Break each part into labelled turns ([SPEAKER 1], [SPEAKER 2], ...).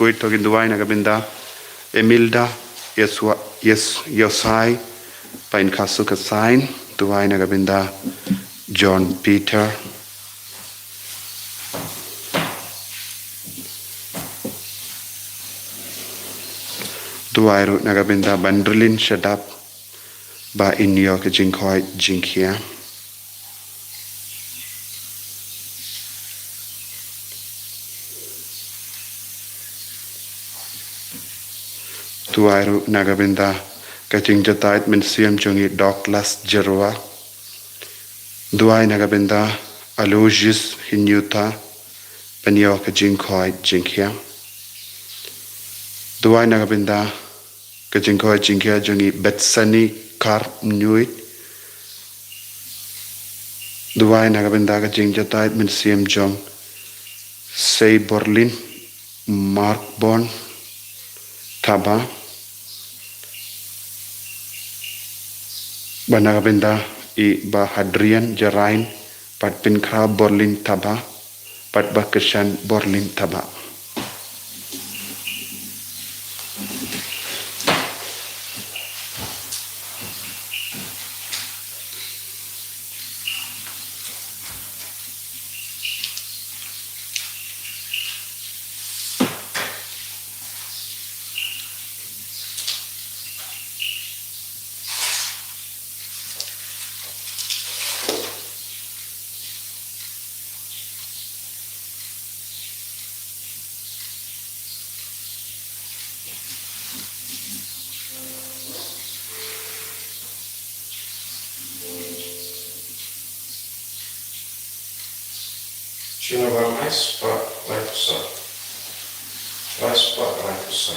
[SPEAKER 1] kuit tokin duai nagabinda Emilda Yosai pain kasu kasain duai nagabinda John Peter duai ru nagabinda Bandrlin Shadap ba inyo ke jingkhoi jingkhia duai ru nagabinda kaching jatait min siam chungi Douglas Jerwa duai nagabinda Aloysius Hinyuta penyo ke jingkhoi jingkhia duai nagabinda ke jingkhoi jingkhia chungi Betsani Kar Nuit duai nagabinda kaching jatait min siam jong Sei Borlin Mark Bon Taba Banagabinda I ba Hadrian Jarain pat Pinkra Borlin Taba pat Bakashan Borlin Taba
[SPEAKER 2] Chin of a nice spot like so. Nice spot like so.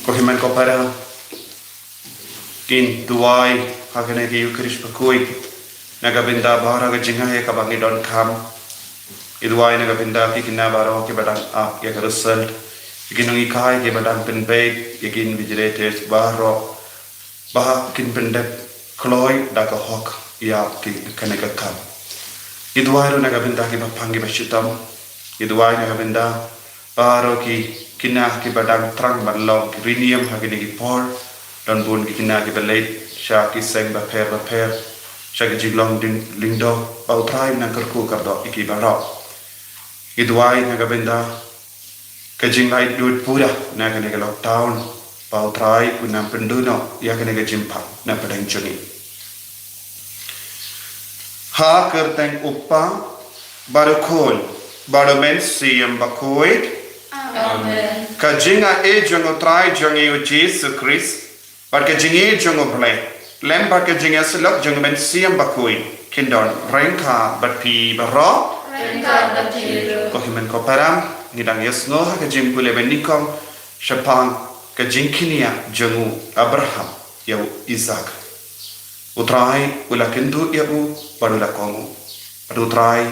[SPEAKER 1] Kohiman ko para kin duai hakane ki Eucharist pakui nagabinda bahara ka jingha he kabangi don kam iduai nagabinda ki kinna baro ki badang a ki result ikinung ikai ki badang penbeg ikin vigilators bahro bah kin pendek kloi daga hok ya ki kaneka kam iduai ro nagabinda ki bapangi bashitam iduai nagabinda baro ki kina ki badang trang balong rinium hakini ki por don bun ki kina ki balait sha ki seng ba per sha ki jiglong ding lingdo bau trai na karku kardo iki baro idwai na gabenda ka jinglai dud pura na kane ka lockdown bau trai unam penduno ya kane ka jimpa na padang chuni ha kerteng uppa baru khol baru men siam bakoit
[SPEAKER 2] Amen.
[SPEAKER 1] Ka jinga e jongo trai jongo yu Jesus Christ. But ka jingi jongo blay. Lem ba ka jinga selok jongo ben siam bakui. Kindon rengka batpi baro.
[SPEAKER 2] Rengka batiru.
[SPEAKER 1] Ko himen ko param. Nidang yasno ha ka jing pule ben nikom. Shapang ka jingkinia jongo Abraham. Yau Isaac. Utrai ula kindu yabu barula kongu. Padu utrai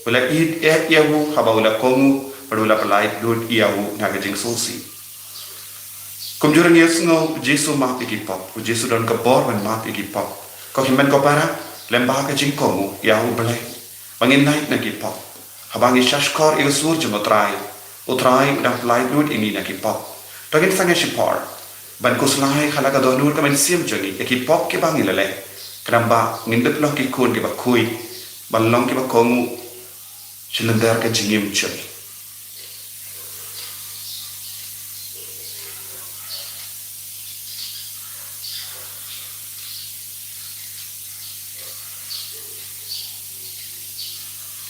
[SPEAKER 1] ula id yabu haba ula kongu. Padula pelai dud iau naga jing sosi. Kumjuran yesno Jesu ma pigi pop. Jesu don kebor ben ma pigi pop. Ko himen ko para lembah ka jing kongu iau belai. Bangin naik nagi pop. Habangi shashkor iu sur jeng utrai. Utrai dan pelai dud ini nagi pop. Tagin sange shipor. Ban kuslai khalaga donur kamen siam jengi yaki pop ke bangi lele. Kenamba ngindep loh ki kun ki bakui. Balong ki bakongu. Silender ka jingim jengi.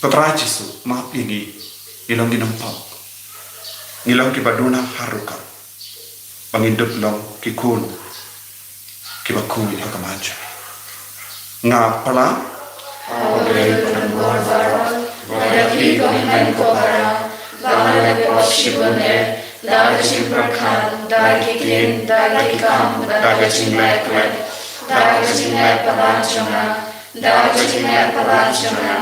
[SPEAKER 1] Petrai Jesu maaf ini ngilong dinampau ngilong ki baduna haruka bangindup long ki kun ki bakui hakamaja nga pala
[SPEAKER 2] Aure penangor bara. Mayaki kohimen ko bara. Bahale poshibune. Dagaching berkan. Dagikin. Dagikam. Dagaching leklet. Dagaching lepalanchana. Dagaching lepalanchana.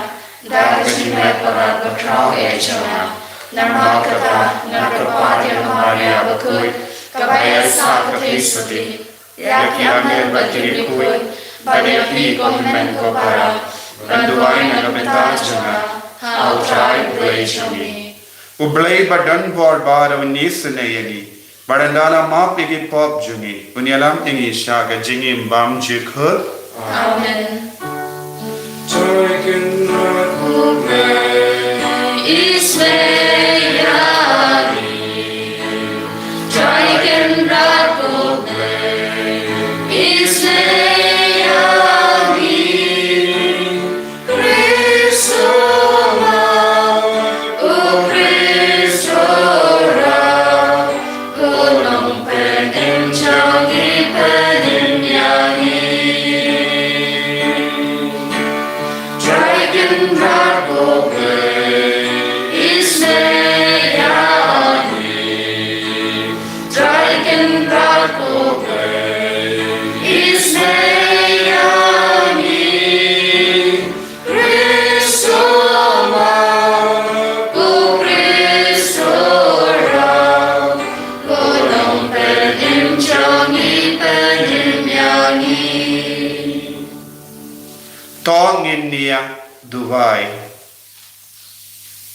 [SPEAKER 2] Dagaching lepalan bakrao echana. Narmakata. Nagrapatya Maria bakut. Kabaya sakapesati. Yaki amel batirikut. Badayaki kohimen ko bara. Banduay na nabintajana. How try play chami.
[SPEAKER 1] ublay badan bor bara unisne yani badandala ma pigi pop jungi unyalam ingi shaga jingim bam jikh
[SPEAKER 2] Amen. Taken Ismayani. Taken Ismayani.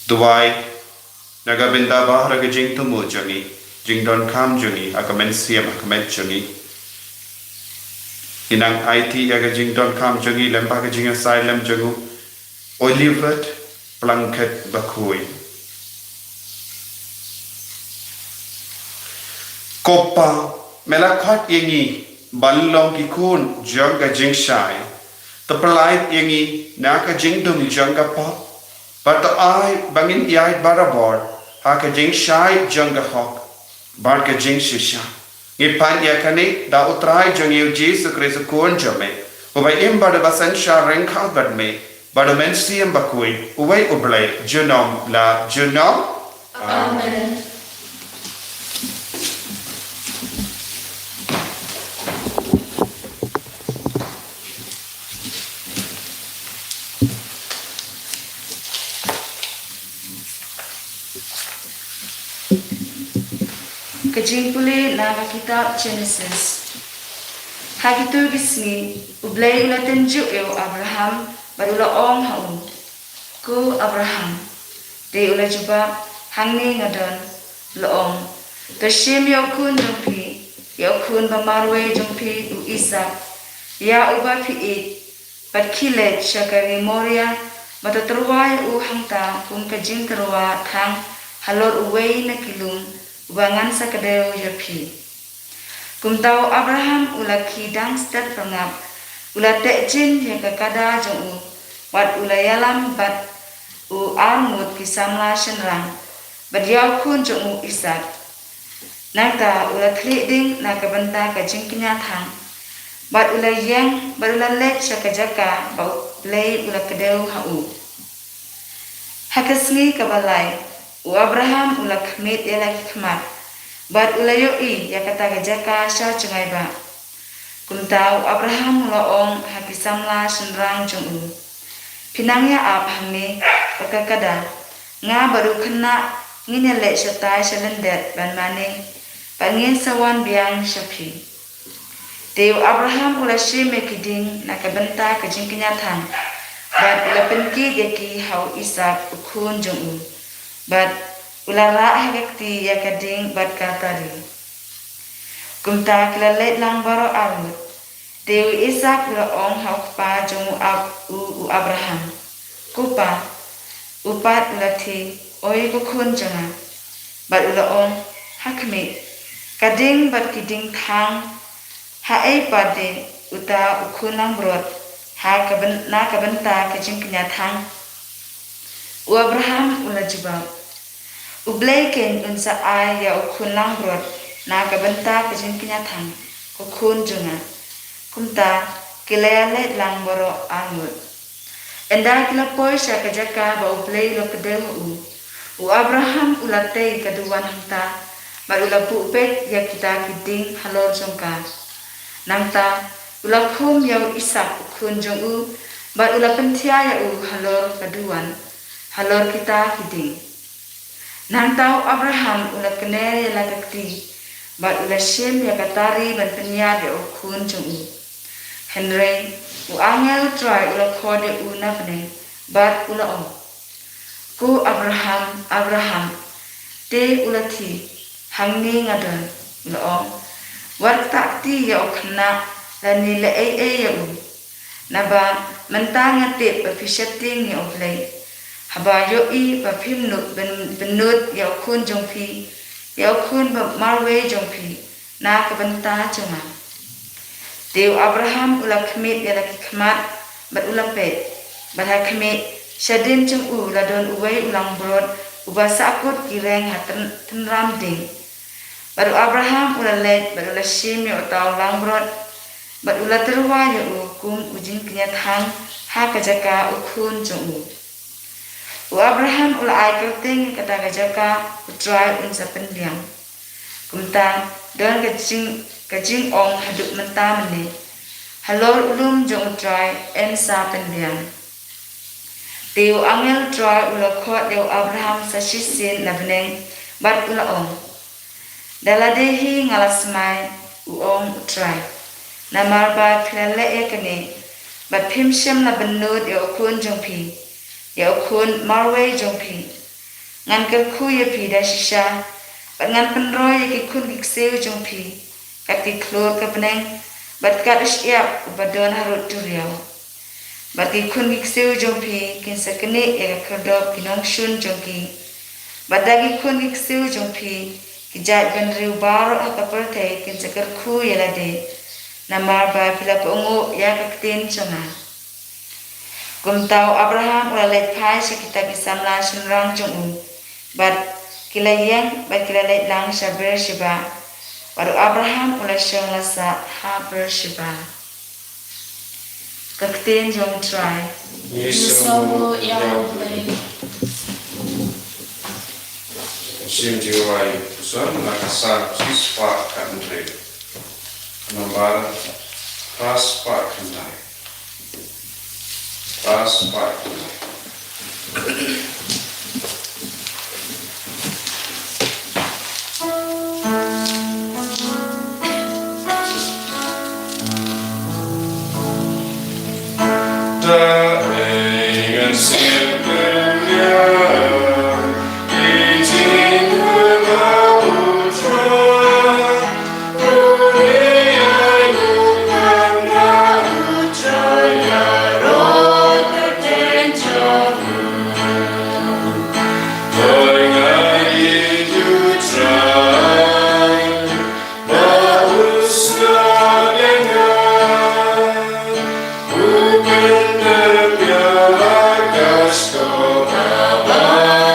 [SPEAKER 2] Duwai naga binda bahra ke jing tumu jangi jing don kam jangi akamen siam akamen jangi inang IT aga jing don kam jangi lempa ke jing asylum jangu olivet blanket bakui kopa melakhat yengi ballong ki kun jaga jing shai tepelait yengi naka jing dum janga pop but I bangin yai barabor haka jing shai janga hok barka jing shisha ngipan yakani da utrai jang yu Jesus Christ kun jame ubai im bada basan sha rengkal badme bada men siam bakui ubai ublai junom la junom Amen.
[SPEAKER 3] Kajing puli naga kitab Genesis. Hagitu gisni ublay ulatin ju'yo Abraham barula ong haun. Ku Abraham. Di ula juba hangni ngadon loong. Tashim yakun jumpi. Yakun bamarwe jumpi u Isaac. Ya uba piit. Pat kilet syakari Moria. Matatruway u hangta kung kajing terwa kang halor uway na kilung. Ubangan sa kadeo yapi. Kumtau Abraham ula kidang stat pangap. Ula tekjin ya kakada jong u. Wat ula yalam bat u almut kisamla senrang. badiau kun jong Isak. Nangta ula klik ding na kabanta ka jing kenyatang. Bat ula yang, bat ula let syakajaka, bau lay ula kedeu hau. Hakasngi kabalay, Abraham ula kemit ia lagi kemat. Bat ula yoi ya kata kajaka sya cungai ba. Kumtau Abraham ula ong hakisamla senrang jong Pinangnya ap hangni kakakada. Nga baru kena ngine lek syatai syalendet ban maning. Pangin sawan biang syapi. Teu Abraham ula syeme kiding na kabenta kajing kenyatan. Bat ula penki yaki hau Isak ukun jong Bat ula ra hekti ya kading bat katari. Kumta kila let lang baro arut. Teu Isak ula ong hau pa jong Abraham. Kupa upat ula ti oi ukun jonga. Bat ula ong hakmi. Kading bat kiding thang hae pade uta ukun lang brot. Ha kabenta kajing kenyatang. Abraham ula jubab. Ublay ken unsa ay ya ukun lang brot. Na kabenta kajing kenyatang. Ukun jonga. Kumta kilele lang boro angut. Enda kila poy siya kajaka ba ublay lo kedeu Abraham ulatay kaduan hangta. Ba ula pupet ya kita kiding halor jongka. Nangta ula kum yaw Isak ukun jong ba ula pentia ya halor kaduan. Halor kita kiding. Nangtau Abraham ula kene ya lagakti. Ba ula shem ya katari ban penya ya ukun jong Henry, angel try ula kode nabne, bat ula om. Ku Abraham, te ula ti, hangni ngadon, ula om. Wat takti ya okna, lani le ya Naba, mentang tip bafisyating ya oblay. Haba yoi bafimnut benut ya okun jongpi, ya okun marwe jongpi, na kabenta jonga. Teu Abraham ula kemit ya laki kemat bat ula pet. Bat ha kemit syadin jeng ladon uway ulang brod uba sakut kireng ha tenram ding. Baru Abraham ula let bat ula syim ya utau ulang brod. Bat ula terwa ya kum ujing kenyatang ha kajaka ukun jeng Abraham ula ay kerting kata kajaka utrai unsa pendiang. Kumtang don kajing ong haduk mentah meni. Halor ulum jong utrai ensa pendiang. Teu angel utrai ula kot deu Abraham sa sisin na beneng bat ula ong. Daladehi ngalasmai uong utrai. Namar ba pilale e kene. Bat pimshem na benut ya ukun jong pi. Ya ukun marwe jong pi. Ngan kerku ya pi da shisha. Bat ngan penroy ya kikun kikseu jong pi. Kat kiklur ke beneng. Bat kat isyap ubadon harut duriau. Bat kikun kikseu jong pi. Kin sekene ya kerdop kinong shun jong ki. Bat dagi kun kikseu jong pi. Kijat ben riu baro hakapertay kin sekerku ya lade. Namar ba pila peungu ya kaktin jonga. Kumtau Abraham ula let pai sa kita bisamla sunrang jong Bat kila yang bat kila let lang sa Beersheba. Baru Abraham ula siyang lasa ha Beersheba. Kaktin jong try.
[SPEAKER 4] Yesu Yahweh.
[SPEAKER 2] Sim jiwai pusan nakasa sispa kantre. Nambar raspa kantai. Raspa kantai.
[SPEAKER 4] Baba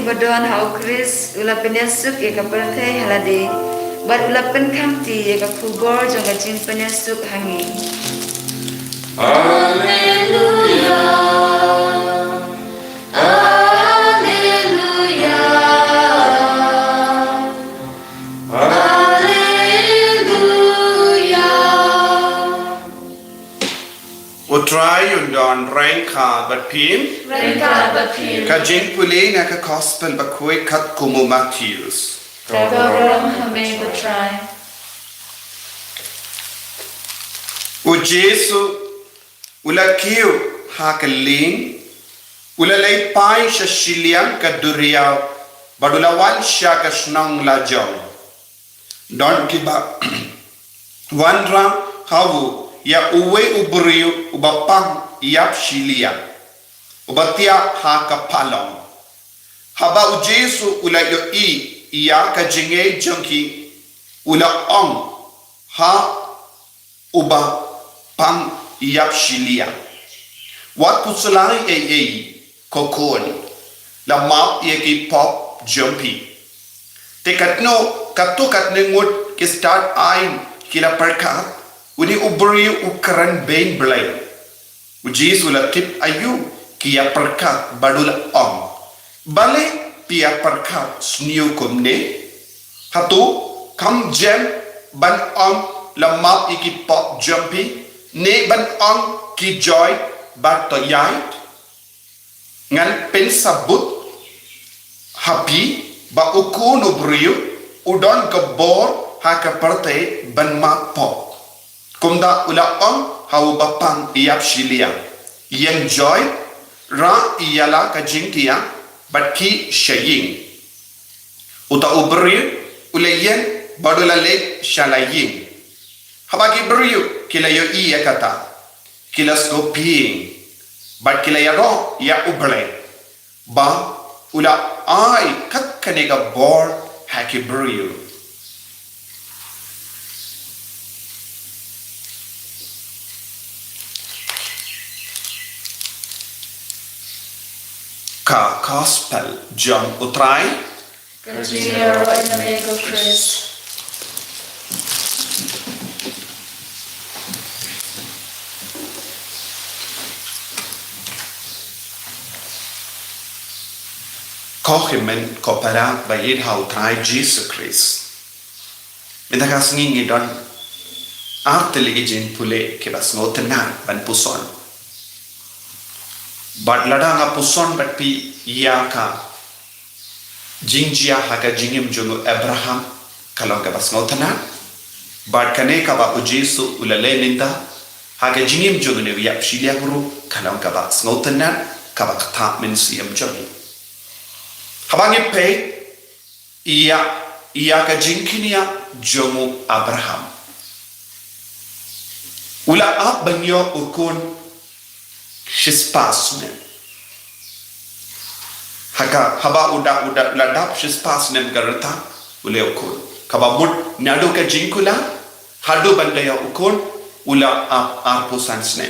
[SPEAKER 3] Ubadon hau Chris ula penyasuk ya kaperthai halade bar ula penkamti ya kakubor jonga jing penyasuk hangi.
[SPEAKER 4] Alleluia. Alleluia. Alleluia.
[SPEAKER 2] Utrai undon rengka bat pim.
[SPEAKER 4] Rengka bapir.
[SPEAKER 2] Ka jing pule na ka gospel ba koi kat kumu Matthews.
[SPEAKER 4] Kagorom hame batrai.
[SPEAKER 2] O Jesu ula kiu ha ka ling ula lay pai sha shiliang ka duriaw badula wan sha ka snang la jong. Don ki ba wan ram hawu ya uwe ubriu ubapang yap shiliang. Ubatia ha ka palong. Haba u Jesu ula yo iya ka jinge jongki ula ong ha uba pang yap shilia. Wat putsulai kokon la map ye ki pop jumpy. Te katno katukat nengut ki start ain kila perkat uni ubri ukran bain blay. U Jesu la tip ayu kia perkat badula ong. Balik pia perkat sniu kumne. Hatu kam jam ban ong la map iki pop jumpy. Ne ban ong ki joy bat to yait. Ngan pen sabut happy ba ukun ubriu udon kebor haka perte ban map pop. Kumda ula ong hau bapang iap shilia. Yang joy ra iyala ka jingtia bat ki shaying uta ubri ulayen badula le shalaying habagi briu kila yo iya kata kila skoping bat kila ya ro ya uble ba ula ai kat kanega bor haki briu ka gospel John utrai
[SPEAKER 4] Kajiro in the name of Christ.
[SPEAKER 2] kohimen kopera ba yid ha utrai Jesus Christ. Minta kasngi ngidon arteligi jin pule ke bas ngotenan ban puson. But ladanga puson but pi yaka jingjia haka jingim jungu Abraham kalau ka bas ngotana but kane ka ba ujesu ulale ninda haka jingim jungu ne yap shilia guru kalau ka bas ngotana ka ba kata min siam jungu habangi pe iya ka jingkinia jungu Abraham ula ab banyo ukun Shispasnem. Haka haba uda ladap shispasnem garata ule ukun. Kaba mud nadu ka jinkula hadu bandaya ukun ula arposansnem.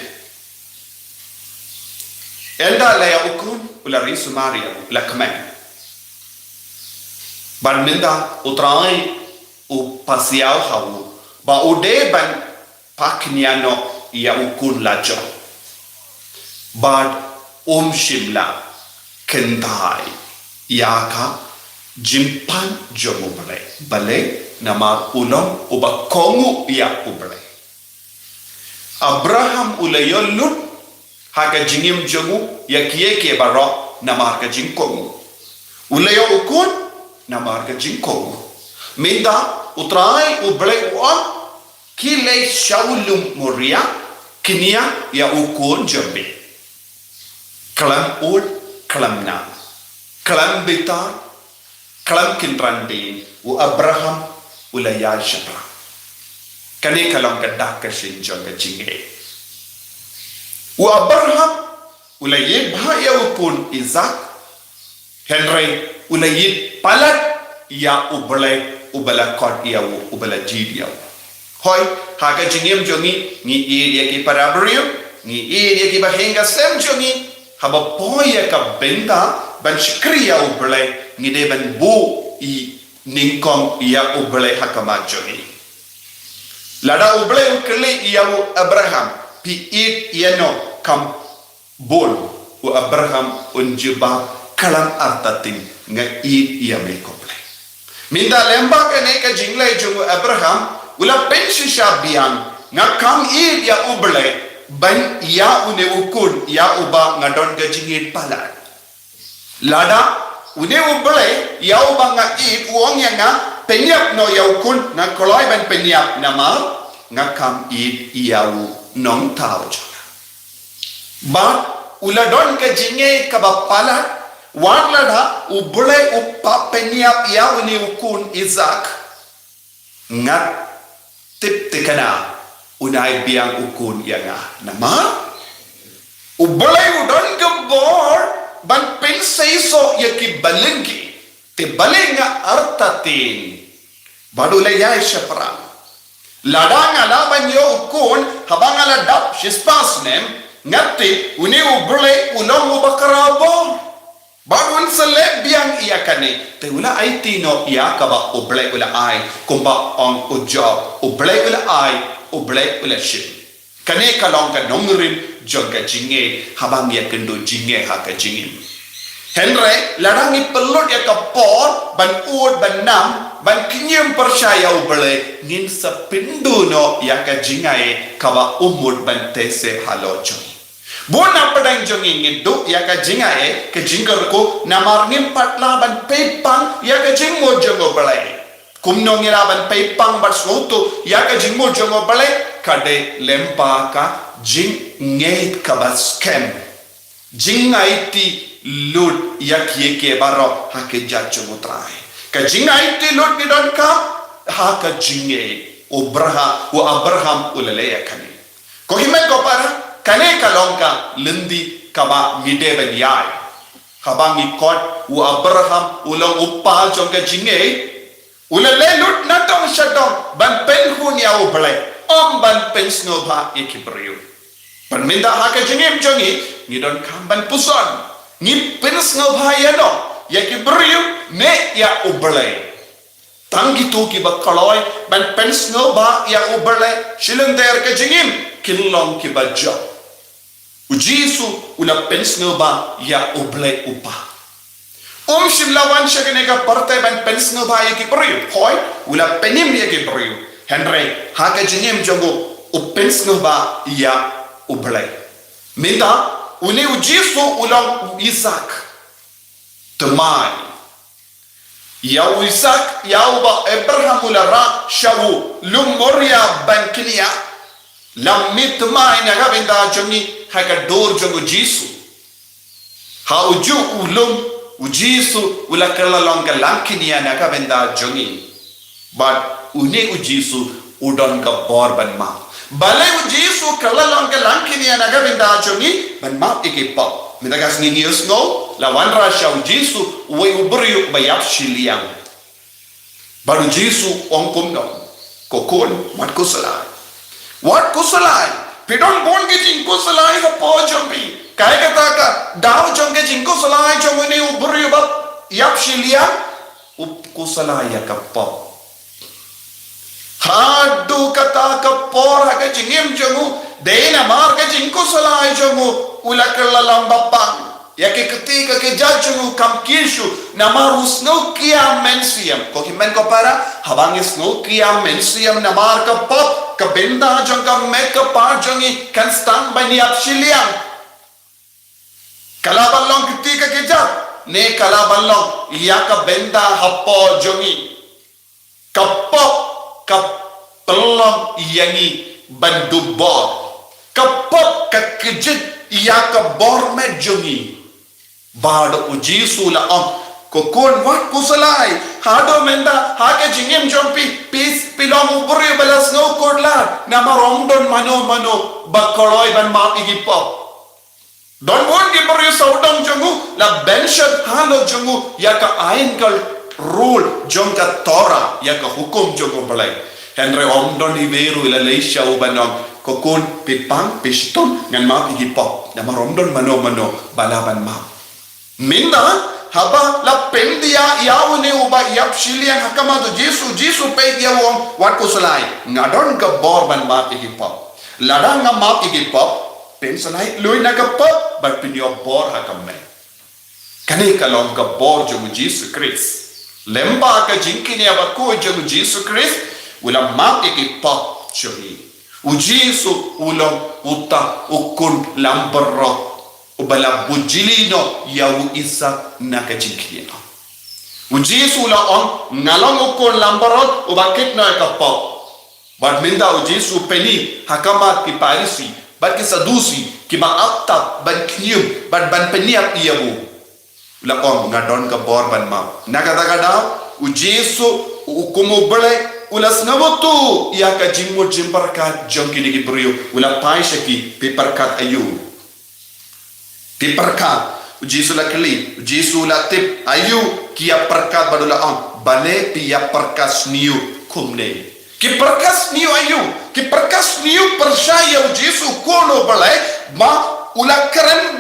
[SPEAKER 2] Elda laya ukun ula risu Maria ula kamen. Ban minda utrai u pasiau hawu ba ude ban pakniano ya ukun lajo. Bad shimla kentai yaka jimpan jomu bale nama ulon uba kongu ya ubale Abraham ulayon lut haka jingim jomu ya kieke baro nama haka jingkongu ulayo ukun nama haka jingkongu minda utrai ubale uan kile shaulum moria kinia ya ukun jombe Kelam ul, kelam na. Kelam betar, kelam kinrandin. U Abraham ulaya Shapra. Kani kalong gadak kashin jong jinge. U Abraham ulayid bahaya upun Isaac. Henry ulayid palat ya ubala kot ya ubala jid ya. Hoi haga jingem jongi ni area ki parabriyo ni area ki bahenga sem jongi haba poya ka benda ban shikriya ubale ni de ban bu i ningkong ya ubale hakama jongi. Lada ubale ukele ya Abraham pi it yano kam bol u Abraham unjiba kalam artatin nga it ya mekople. Minda lemba kene ka jinglai jungu Abraham ula pensi biang nga kam it ya ubale ban ya une ukun ya uba nga don ka jingit palat. Lada une ubale ya uba nga it uong ya nga penyap no ya ukun nga koloi ban penyap nama nga kam it ya nong tao jona. Ba ula don ka jinge ka ba palat wan lada ubale uppa penyap ya une ukun Isaac ngat tip tekana unai biang ukun yang nama ubalai udon gebor ban pensei so yaki balengi te balenga artatin badulai ya syapra ladanga laban yo ukun habanga ladap shispasnem ngati uni ubalai ulong ubakarabo Bagun seleb biang ia kane te ula ai tino ia kaba ublek ula ai kumba on ujob ublek ula ai ublek ula ship kane kalong ka nongrin joga jinge habang ya kendo jinge ha ka jingin Henry larangi pelot ya ka por ban ud ban nam ban kinyem percaya ublek ngin sepindu no ya ka jingai kaba umud ban tese halojo Bona padang jongi ngidu ya ka jingae ke jinggar ko namar ngim patla ban pepang ya ka jingmo jongo balai kumno ngira ban pepang bar soto ya ka jingmo jongo balai kade lempa ka jing ngeit ka bas kem jingai ti lud ya ke baro ha ke jacho mutrai ka jingai ti lud ni don ka ha ka jinge Abraham ulale ya kani ko himen ko para kane kalongka lendi kaba ngide ben yai habang ikot u Abraham ulang upal jongka jinge ulale lut natong syadong ban pen hun ya ublai ban pen snobha ikibriu ban minda haka jinge jongi ngidon kamban puson ni pen snobha ya no yakibriu ne ya ublai tanggi tu ki bakaloi ban pen snobha ya ublai shilender ka jingim kilong ki bajjo Ujisu ula pensno ba ya ublay upa. Shimlawan siya kaneka parte ban pensno ba ya kibriyo. Hoy, ula penim ya kibriyo. Henry, haka jinim jongo upensno ba ya ublay. Minta, uni ujisu ulang Isaac. Temai. Ya Isaac, ya uba Abraham ula ra shawu lumoria ban kinia. Lamit temai na gabinda jongi haka dor jongo jisu ha uju ulum ujisu ulakala longa lankini ana ka benda jongi but une ujisu udon ka bor ban ma bale ujisu kala longa lankini ana ka benda jongi ban ma ekipa mitagas ni news no la wan rasha ujisu we ubriu bayap shiliang baru jisu ongkum no kokon mat kusalai what kusalai Pidon bon ke jinko salai ka po jombi kai kata ka daw jong ke jinko salai jomuni ubri ba yap shilia up ko salai ka po hadu kata ka por ha ka jingim jomu deina mar ka jinko salai jomu ulakala lambapang ya ke ketika ke jajumu kam kishu namar usno kia mensiam ko himen ko para habang isno kia mensiam namar ka pop ka benda jong ka make pa jongi kan stand by ni apsiliang kalaballong ketika ke jat ne kalaballong ya ka benda hapo jongi kapop kap pelong yangi bandubor kapop ka kejit ia ka bormet jongi bado u Jesu la ko kon wat kusalai hado menda hake jingem jompi pis pilong upuri balas no kodla na maromdon mano bakoloi ban ma igipo don won gi puri saudong jongu la benshad halo jongu ya ka ainkal rule jongka Torah ya ka hukum jongu balai henre omdon iveru ila leisha ubanong ko kon pipang piston ngan ma igipo na maromdon mano balaban ma minda haba la pendia yaune uba yap shilian hakama do Jesu pe dia wong wat ko salai ngadon ka borban ma ki pop ladang nga ma ki pop pen salai lui na ka pop but pin yo bor hakame kane ka long ka bor jo Jesus Christ lemba ka jinkini aba ko jo Jesus Christ wala ma ki pop chori u Jesus ulong uta ukun lamberro ubala bujilino yawu isa nakajikino ujisu la on ngalong ko lambarot ubakit na kapo bad minda ujisu peni hakamat ki parisi bad ki sadusi ki maapta ban kiyum bad ban peniap iyabu la on ngadon ka bor ban ma nagadagada ujisu ukumu bele ulas nabotu ya ka jimmo jimbarkat jonkini ki brio ula paishaki peparkat ayu Piperkat Jesu la keli Jesu la tip ayu kia perkat badula on bane pia perkas niu kumne ki perkas niu ayu ki perkas niu percaya Jesu kono balai ma ula keren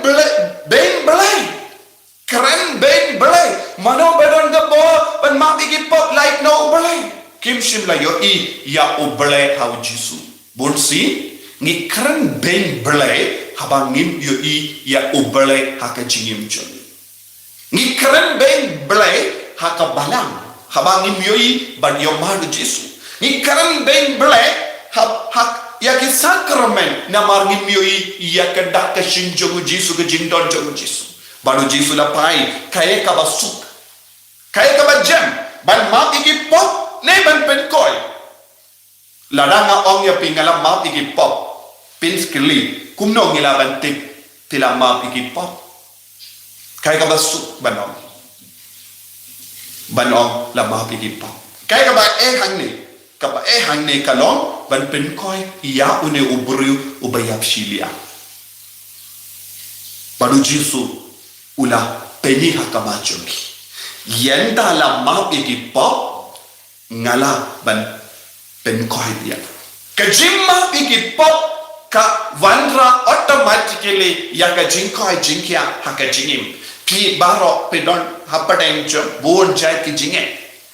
[SPEAKER 2] ben balai mano bedon gabo ban ma bigi pop like no balai kim shim la yo I ya ubalai hau Jesu bonsi ngi keren ben balai habangim yo I ya ubale haka jingim joni ni keren ben blai haka balang habangim yo I ban yo madu Jesu ni keren ben blai hak ya ki sakramen na marngim yo I ya ka dak ka shinjogu Jesu ka jingdon jogu Jesu banu Jesu la pai kaya ka basuk kaya ka bajam ban ma igi pop ne ban pen koy ladanga ong ya pingala ma igi pop pinskli kumno ngila bantik tila ma piki pop kaya ka basuk banong la ma piki pop kaya ka ba hang ne kalong ban pen koy iya une ubru ubayap shilia baru Jesu ula peni hakama jongi yenda la ma piki pop ngala ban pen koy dia kajimma piki pop ka vandra automatically ya ka jinkia haka jingim pi baro pedon hapadeng jom bon jai ki jinge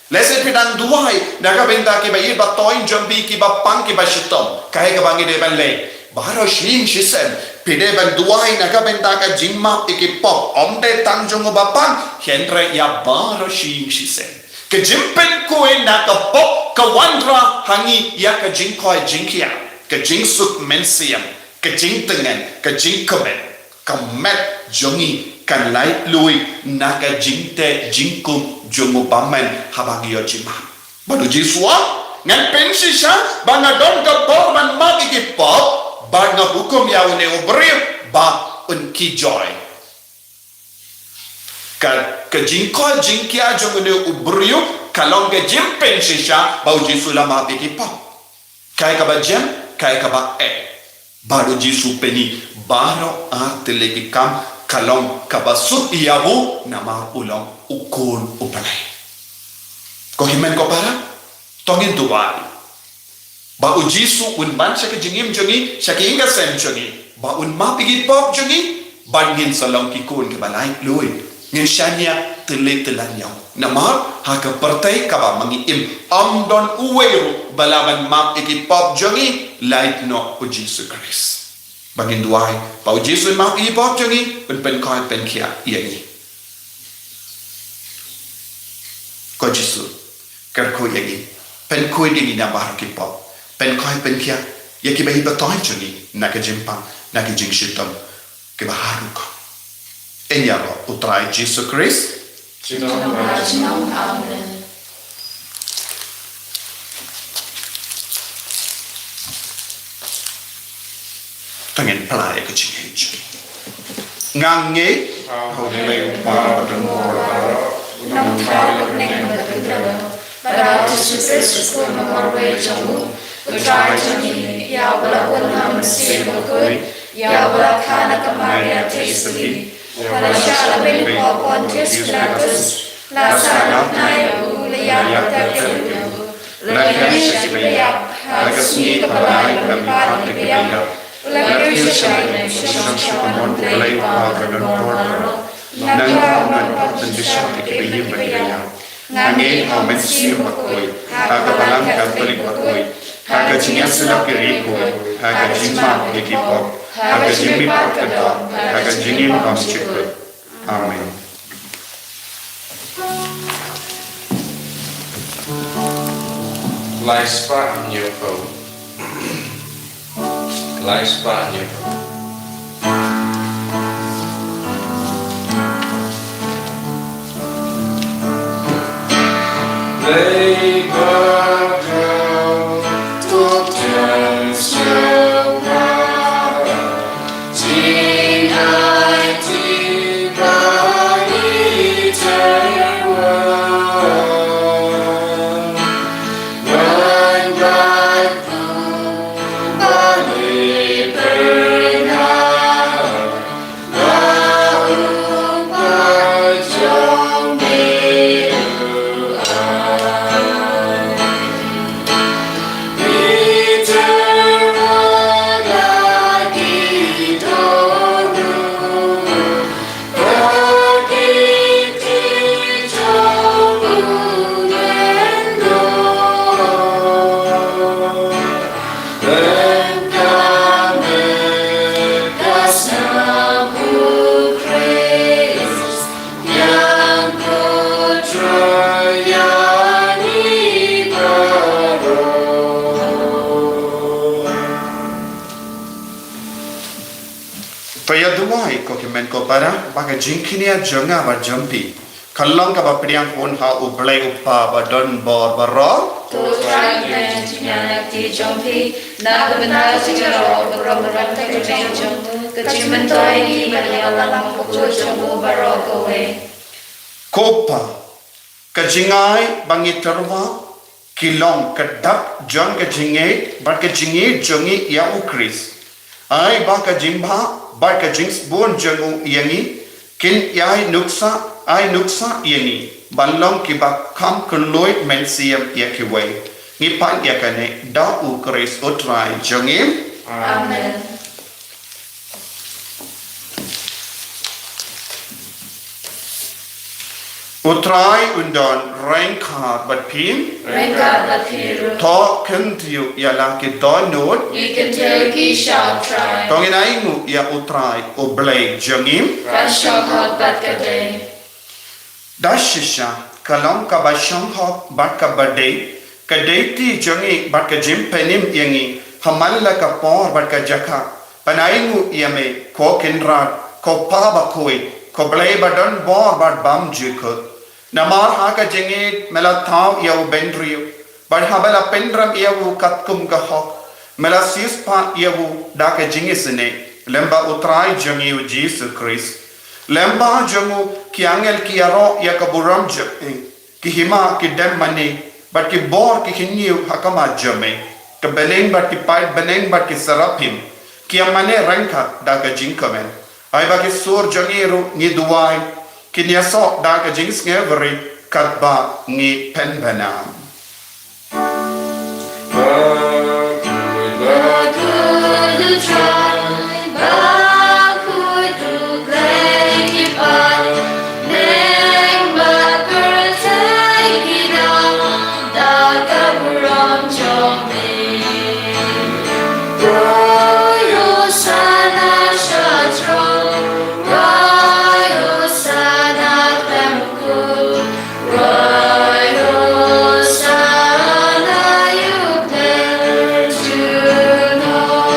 [SPEAKER 2] lese pedang duai naga benda ke bayi ba toin jombi ki ba pang ki ba shitom kai ka bangi de banle baro shing shisen pede ban duai naga benda ka jingma ikipop omde tangjong ba pang henre ya baro shing shisen ke jimpen ko na ka pop ka vandra hangi ya ka jinkoi jinkia ka jingsuk mensiam ka jingtengan ka jingkomen ka met jongi kan lai lui na ka jingte jingkum jongo bamen habangi yo jima badu jiswa ngan pensisha banga don ka borman magi ki pop banga hukum ya une ubri ba un ki joy ka jingko jingkia jongo ne ubri kalong ka jimpen shisha bau jisula magi ki pop kai ka bajem kai ka ba baru Jesu peni baro atele ki kam kalong kabasut iyabu nama ulong ukun upalai ko himen ko para tongin duwai ba u Jesu un ban sa ke jingim jongi sa ke inga sem jongi ba un ma pigi pop jongi ban ngin salong ki kun ke balai lui ngin shania tele telan yaw namar haka partai kaba mangi im amdon uweru balaban map iki pop jongi light no o Jesus Christ bangin duai pa o Jesus map iki pop jongi pen koi pen kia iani ko Jesus kar ko yagi pen koi dingi na bar ki pop pen koi pen kia yaki bahi batoy jongi na ka jimpang na ki jing shitom ke baharu ko enyaro utrai Jesus Christ
[SPEAKER 4] Amen.
[SPEAKER 2] Tangen pelai ke jing ngang nghe hầu lệ ba đừng bỏ lỡ
[SPEAKER 4] Nông thao lúc nền bật cứ đầu Bà đào to Jesus Christus của mà mong về trong ngũ Cô trai cho nhị Yào bà là quân hàm xì bà cưới Yào bà là khá nà cầm Maria thế xử lý Bà là cha là bên bỏ Pontius Pilatus Là xa nọc nai ở u là yào bà ta kết hữu Là kẻ sẽ bà yào Hà cái suy bà lại bà bị phát để bà yào Là kẻ sẽ bà yào Trong trong môn bà lấy bà bà đồn bà rô Nâng cao môn bà tình đi sắp để bà yào bà yào Ngangin amen siu makoi, haga balang katolik makoi, haga jingan sedap kiri koi, haga jima kikipok, haga jimi pakadon, haga jingin konscikut. Amen.
[SPEAKER 5] Lai spa nhiều khẩu. Lai spa nhiều khẩu. They were girl to turn still now. Teen I did not eternal world. Run back to body burn out. Now but don't be
[SPEAKER 2] Payaduai ko kimen ko para baka jinkinia jonga ba jumpi kallang ka ba priang pon ha ublay upa ba don bor ba ro
[SPEAKER 4] Tu trai men jinyana ti jompi na benda jingaro rom ram te jeng jong kecimen toi ni balalang pukul jomu baroko we
[SPEAKER 2] kopa ka jingai bangi terwa kilong ka dap jong ka jingai ba ka jingai jongi ya ukris ai ba ka jimba ba ka jings bon jongu yangi kin yai nuksa yani balong ki ba kam kunloit mensiam yakiwe ni pan yakane da ukris utrai jongim
[SPEAKER 4] Amen.
[SPEAKER 2] utrai undon rankar bat pim
[SPEAKER 4] Rengkat lakiru
[SPEAKER 2] to kentiu yala ki donut
[SPEAKER 4] Ikan telki shao try
[SPEAKER 2] tongin aingu ya utrai oblay jongim
[SPEAKER 4] Rashok hot bat kadei
[SPEAKER 2] dashisha kalam ka ba shanghok bat ka bade ka deiti jongi bat ka jimpenim yangi hamalla ka por bat ka jaka panaingu yame ko kinrat ko pa ba koi ko blay badon bor bat bam jikut namar ha ka jingi mela thaw yau bendriu bat habala pendram yau katkum ka hok mela sispa yau da ka jingi sene lemba utrai jongi u Jesus Christ lemba jongu ki angel ki aro ya kaburam jpe ki hima ki dem mani bat ki bor ki hinniu hakama jame ka beneng bat ki pai beneng bat ki sarapim ki amane ranka da ka jinkamen ai ba ki sur jongiru ni duai ki nia so da ka jings ngeveri katba ni penbenam
[SPEAKER 4] Bakudu try Bakudu play keep on Neng bakar take it on Dakaburam jomi Royo sana shatron Royo sana temkul Royo sana yukten junom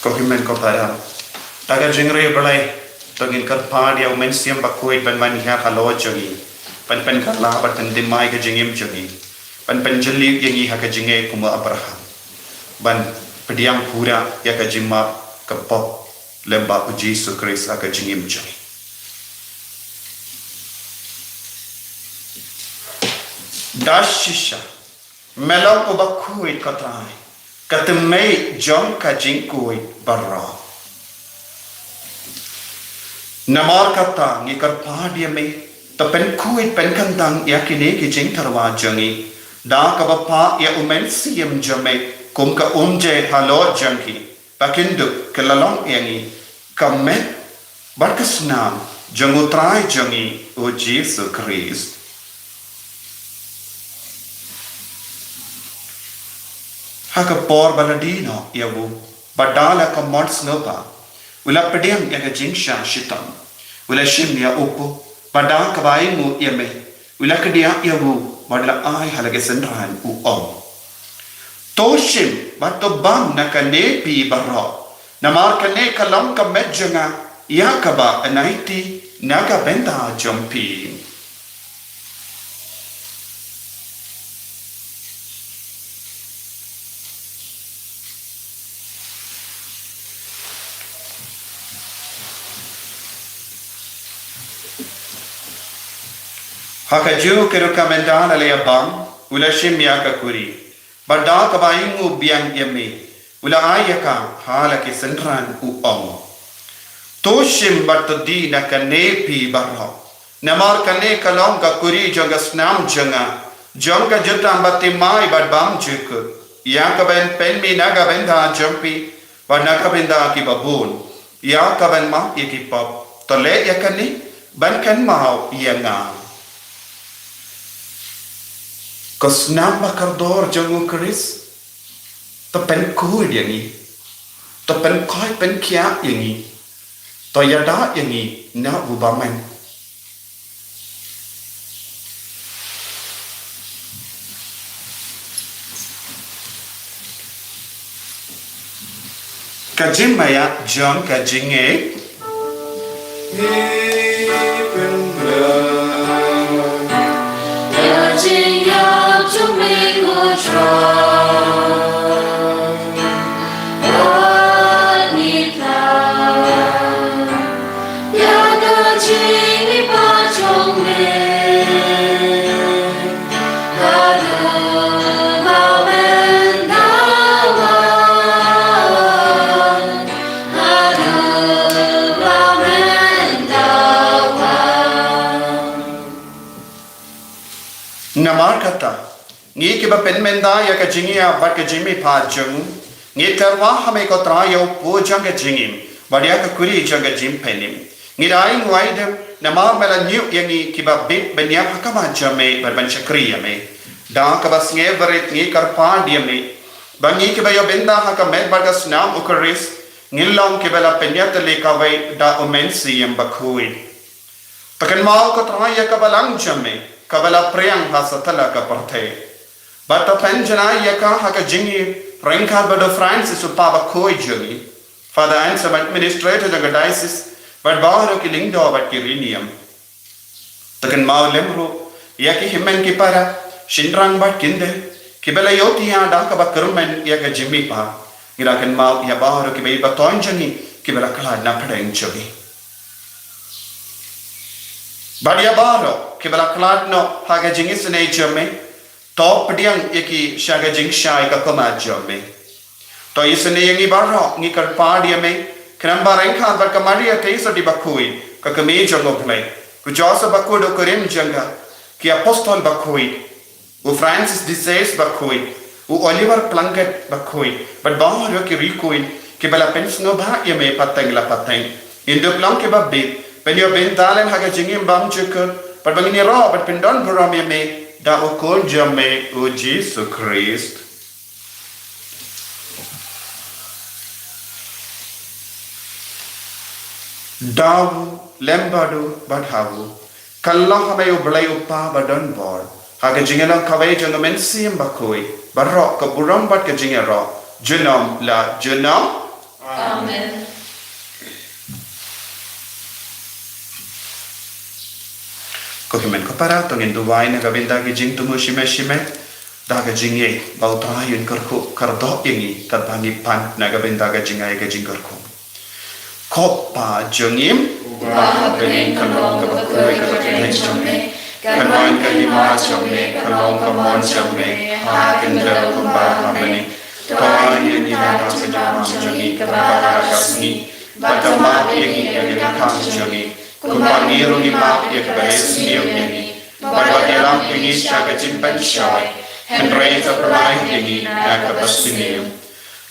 [SPEAKER 1] ko himen ko pada taga jingre balai tongin kar pa dia men siam bakoi ban man ha khalo jogi pan pan kar la bat kan dimai ka jingim jogi pan pan jeli yangi ha ka jinge kuma Abraham ban pediang pura ya ka jimma ka pop lemba ku Jesus Christ ka jingim jogi dashisha melong ko bakoi katrai katemei jong ka jingkoi barra namar kata ngikar padia me tapen kuit pen kandang yakine ki jing tarwa jangi da ka bapa ya umen siam jame kum ka umje halo jangi pakindu kelalong yangi kamet barkasnam jangutrai jangi o Jesus Christ haka por baladino yawu badala ka mods nopa ula pediang ya ka jingsha shitam ula shim ya upo badang ka bai mu yame ula kedia yawu badla ai halage senran u om toshim bato bam na ka ne pi barra namar ka ne kalam ka medjanga ya ka ba anaiti naga benda jompi haka ju ke rekomendana le abang ula shim ya ka kuri bada ka baingu biang yame ula ayaka hala ke senran u om to shim bat di na ka ne pi barha namar ka ne kalong ka kuri janga snam janga jutam batti mai bad bam juk ya ka ben pen mi naga benda jampi wa naga benda ki babun ya ka ben ma ki pop to le ya ka ni ban kan mau ya nga Kosnam bakardor jangu Chris to pen kui yangi to pen koi pen kia yangi to yada yangi na ubaman kajim maya John kajinge namar kata ngi ke ba pen menda ya ka jingia bat ka jimi pha jung ngi tarwa hame ko trayo po jang ka jingim badia ka kuri jang ka jim penim ngi dai ngwai de namar mela new yangi ki ba bit benya hakama jame bar ban chakriya me da ka bas nge barit ngi kar pa dia me bangi ke ba yo benda haka met bar ka snam ukaris ngilong ke bela penya te le ka vai da omensi yam bakhui takan mau ko traya ka balang jame kabala priyang hasatala ka parthe bata penjana yaka haka jingi Reinhard Bado Francis upaba koi jogi father answer administrator the diocese but baharo ki lingdo but kirinium takan mau lemro yaki himmen ki para shinrang bat kinde kibela yoti ya da ka bakurmen yaka jimmi pa irakan mau ya baharo ki bei batonjani kibela kala na phadeng jogi badia baro kibala klat no haga jingis ne jame top diang yaki shaga jing shai ka koma jame to isne yangi baro ngi kar pa dia me kramba rengkha bar kamaria teisa di bakui ka kame jango play ku josa bakui do korem janga ki apostol bakui u Francis de Sales bakui u Oliver Plunkett bakui but baharo ki rikui kibala pensno ba yame pateng la pateng indo planke babbe penyo bentalen haga jingim bam chukur but bangini ro but pindon buram me da okol jame o Jesus Christ daw lembadu but hawu kallah hame ublai uppa badon bor haga jingena kawai janga men sim bakoi barro ka buram but ka jingero junam la junam
[SPEAKER 4] Amen.
[SPEAKER 1] Ko himen ko para tongin duwai na gabinda ki jing tumu shime shime da ga jing ye bau ta yun kar ko kar do yengi kat bangi pan na gabinda ga jing ay ga jing kar ko ko pa jongim
[SPEAKER 4] Ba pening kalong ka bakoi ka pening chome. Kan wan ka lima chome. Kalong ka mon chome. Ha kan daw kumba hamani. Toa yun ina ka sinam chome. Kabala kasni. Batama yengi yengi kang chome. Kumbangi rungi ma yek baes niyo yengi. Bagwagelang yengi siya ka jimpan siyaway. Henry sa palay yengi na kapasti niyo.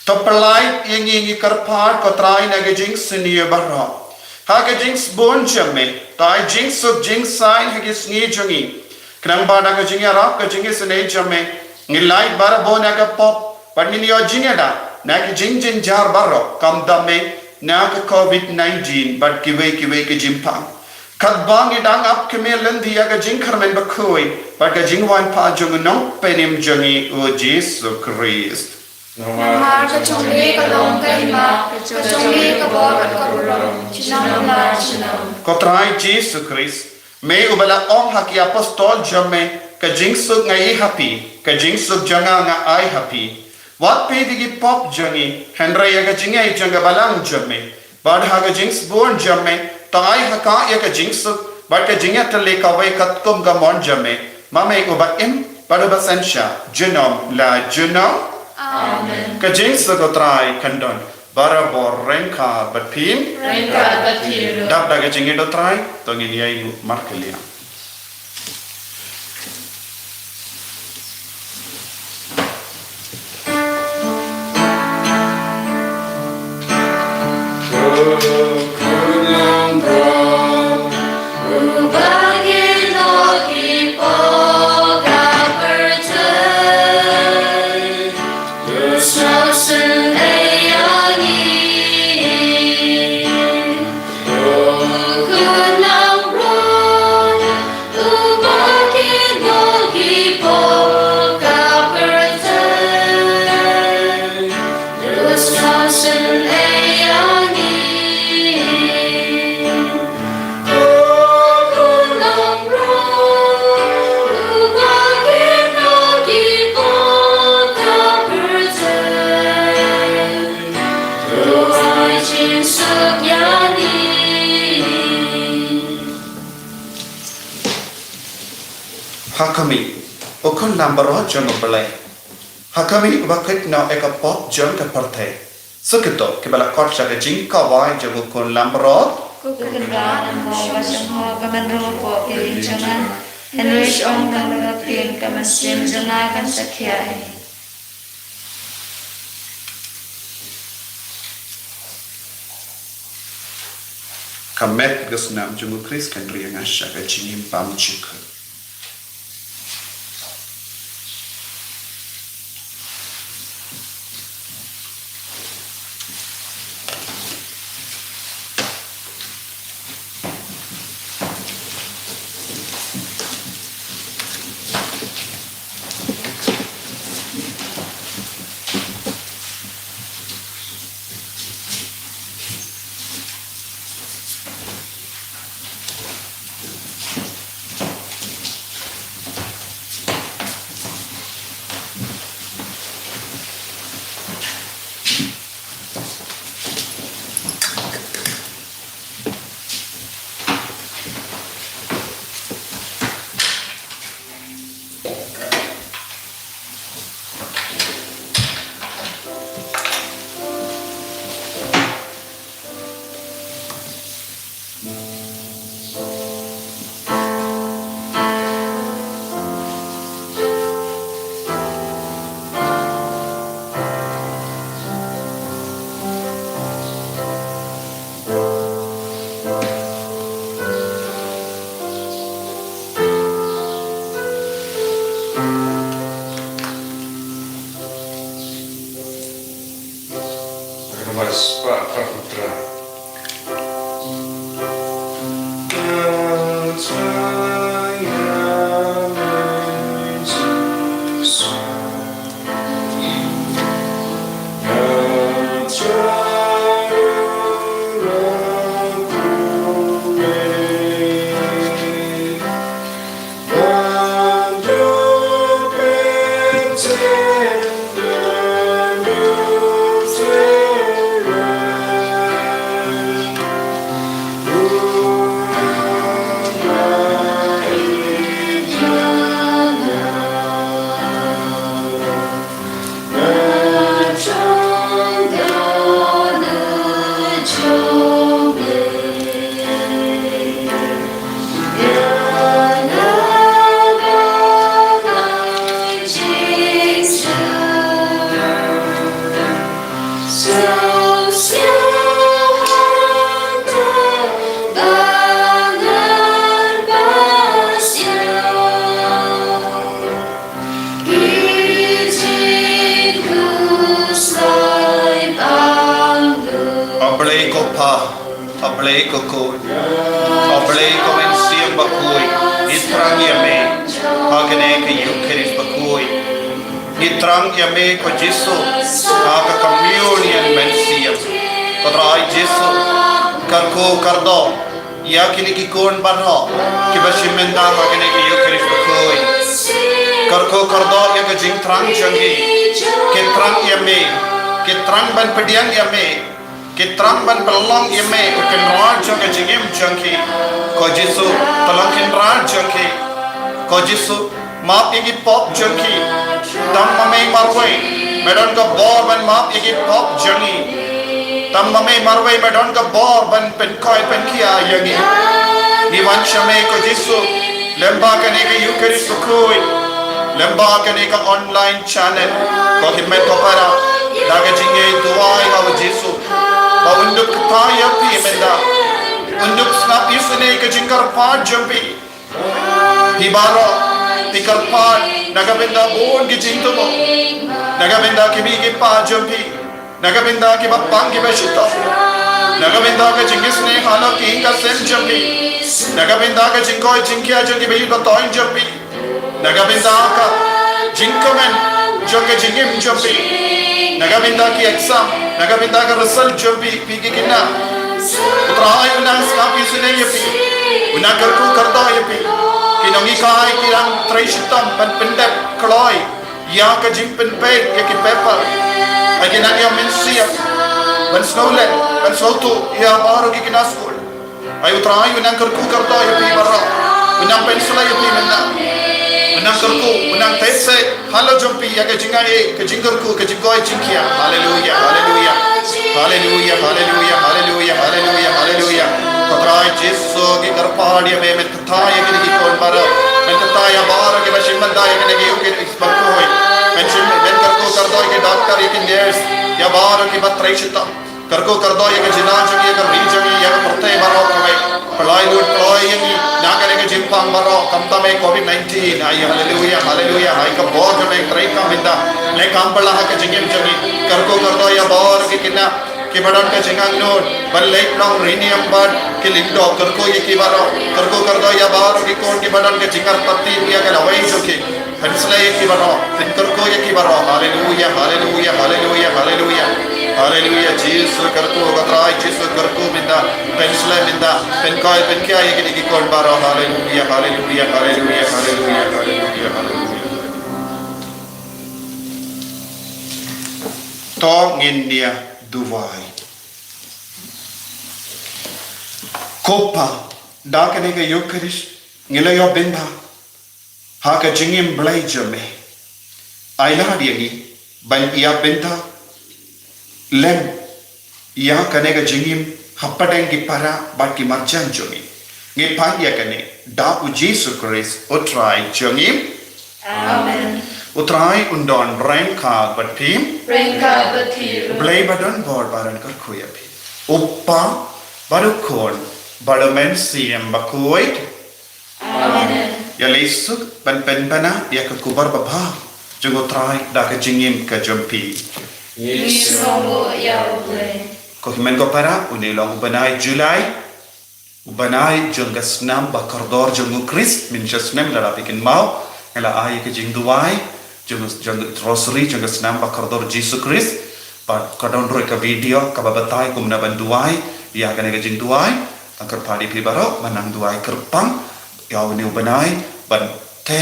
[SPEAKER 4] To palay yengi karpar ko try na gajing siniyo barro. Haga jinx bon jamme, tai jinx of jinx sign hagis ni jungi. Knang bana ka jinga rap ka jingi sene jamme. Ngilai bara bon aga pop, but ni yo jinga da. Na ka jing jing jar barro, kam dame na ka COVID-19, but kiwe ka jimpang. Kat bang idang up keme lendi aga jing karmen bakoi, but ka jing wan pa jung no penim jungi o Jesu Christ. Namar ka chongi ka long ka hima, ka chongi ka bor at ka bulong, chinam la chinam.
[SPEAKER 1] Kotrai Jesu Christ, may ubala ong haki apostol jamme, ka jingsug ngay happy, ka jingsug janga nga ay happy. Wat pe digi pop jangi, Henry aga jingay janga balang jamme, bad haga jings born jamme, tangay haka ya ka jingsug, bad ka jingya tali kaway katkum gamon jamme, mamay uba im, bad uba sensya, genom la genom.
[SPEAKER 4] Amen.
[SPEAKER 1] Ka jingsug kotrai kandon, bara bor renka bat pim,
[SPEAKER 4] Renka batiru.
[SPEAKER 1] dap daga jingi do try to ngi yai markelia Hakami okon lambaro jono pelai Hakami wakit na eka pot jon ka parthe Sukito kibala kot sa jing kawai jogo kon lambaro
[SPEAKER 3] Kukendra ang mga wasang kamanro po ilinjangan. Henry ong nanggapin kamasin jangakan sa kiyay.
[SPEAKER 1] Kamet gasnam jogo Chris kandri nga siya ka jingim pam chika
[SPEAKER 5] Mas Pak Putra.
[SPEAKER 1] Ablay ko pa, ablay ko ko, ablay ko men siyang bakuy, itrang yame, hagane ka Eucharist bakuy, itrang yame ko Jesu, haga communion men siyang, katray Jesu, karko kardo, yakini kikon barho, kibashimenda hagane ka Eucharist bakuy, karko kardo yaga jing trang jangi, kitrang yame, kitrang ban pediang yame, kitrang ban belong yame ukin raj jangka jingim jangki ko Jesu talangkin raj jangki ko Jesu maaf igi pop jangki tam mame marwai medon ka bor ban maaf igi pop jangi tam mame marwai medon ka bor ban pen koi pen kia yangi niwan shame ko Jesu lemba kane ka Eucharist koi lemba kane ka online channel ko himmet ko para daga jinge duai ka Jesu untuk kaya pi menda untuk snap isune ke jingkar pat jampi hibaro tikar pat naga benda bon ke jingtomo naga benda ke bi ke pat jampi naga benda ke bapang ke bashita naga benda ke jingisne hala ki ka sen jampi naga benda ke jingkoi jingkia jangi be ka toin jampi naga benda ka jingkomen joge jingim jampi naga benda ki exam naga benda ka result jampi pigi kinna utrai unang skapi sune yapi unang karku kardo yapi kinongi kai kirang trishitam ban pendep kloi ya ka jimpen pe ya ki paper agina ya mensia ban snowlet ban sotu ya baro ki kina school ay utrai unang karku kardo yapi barra unang pensula yapi menna unang karku unang tese halo jampi ya ka jingai ka jingarku ka jingoi jingkia hallelujah hallelujah hallelujah hallelujah hallelujah hallelujah hallelujah katrai Jesu ki karpadi me men tataya ki kon baro men tataya baro ki bashimanda ya ki uke isbakoi men shim men karko kardo ki doctor ki nurse ya baro ki batrishita karko kardo ya ki jinaj ki ka rijani ya ka porte baro koi palai lut palai yani nagare ki jimpang baro kamta me covid-19 ay hallelujah hallelujah ay ka bod me trai ka minda le kampala ha ka jingem jami karko kardo ya baro ki kinna ki badan ka jingang non bal late long renium bad ki lindo karko ye ki baro karko kardo ya baro ki kon ki badan ka jingar tatti ya ka lawai joki hansla ye ki baro tin karko ye ki baro hallelujah hallelujah hallelujah hallelujah hallelujah Jesus karko katrai Jesus karko minda pensla minda pen kai pen kya ye ki kon baro hallelujah hallelujah hallelujah hallelujah hallelujah hallelujah to ngindia duwai kopa dakane ka Eucharist ngilayo benda haka jingim blai jame aila diagi ban ia benda lem ia kane ka jingim happadeng ki para baki marjan jomi ngi pangya kane da u Jesus Christ utrai jongim
[SPEAKER 4] Amen.
[SPEAKER 1] utrai undon rengka batim
[SPEAKER 4] Rengka batiru.
[SPEAKER 1] blai badon bor baran kar khoyapi uppa barukon badamen siem bakoi
[SPEAKER 4] Amen.
[SPEAKER 1] ya lesuk ban penbana ya ka kubar baba jungo trai da ka jingim ka jompi
[SPEAKER 4] Nisongo ya uble.
[SPEAKER 1] ko himen ko para unilong banai July ubanai junga snam bakardor jungo Christ min jasnem la pikin mau ela ai ka jing duai jungo rosary junga snam bakardor Jesus Christ pa kadon roi ka video ka babatai kumna ban duai ya ka ne ka jing duai angkar padi pi baro manang duai kerpang ya uni ubanai ban te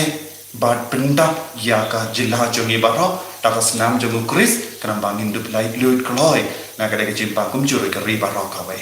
[SPEAKER 1] bad pendap ya ka jilha jungi baro takas nam jungo Christ kanam bangin dup lai luit kloi na ka de ka jimpa kum juri ka ri baro ka we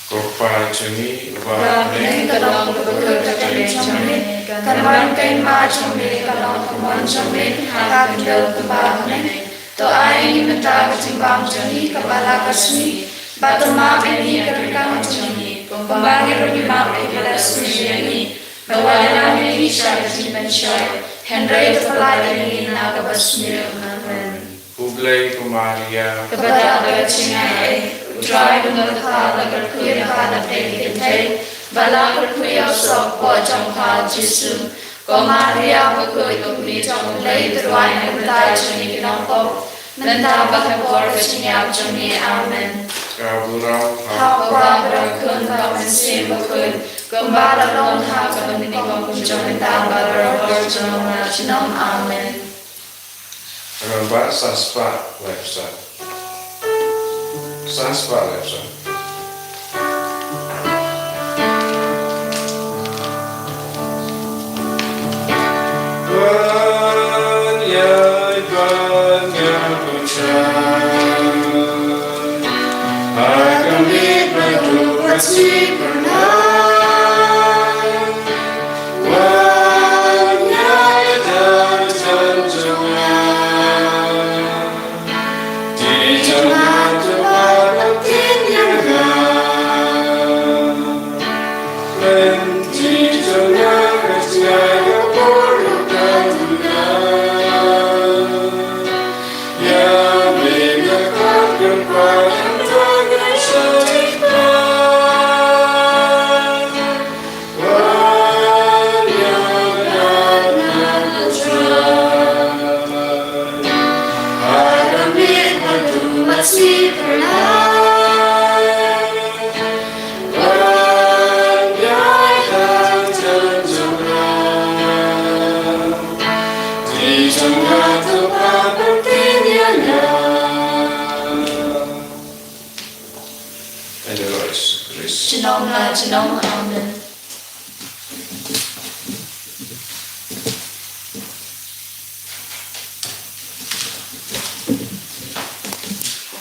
[SPEAKER 5] Kopa chungi wa
[SPEAKER 4] Neng kalong bekerja kalian jamin. Kanan kain ma jamin kalong kuman jamin. Hakan del kembang neng. To aing minta ketimbang jani kepala kasni. Batu ma ini kerikang jani. Pembagi rogi ma ibadah sujani. Bawalah ini syar jiman syar. Henry terpelai ini naga basmir. Amen.
[SPEAKER 5] Uble Blake Maria,
[SPEAKER 4] kepada bercinai, utrai dengan kala berkuya pada pengintai, bala berkuya sopo jangka Yesus, ko Maria berkuya kuni jang lay teruai yang bertai jani kinampo, mentambah kebor bercinyap jani amen.
[SPEAKER 5] Kaburau,
[SPEAKER 4] Hapa berakun kamen sim berkuya, kembali long haka menikam kunjung mentambah berakun jang amen.
[SPEAKER 5] Remember Saspa website. Saspa website. And the Lord is grace.
[SPEAKER 4] Amen.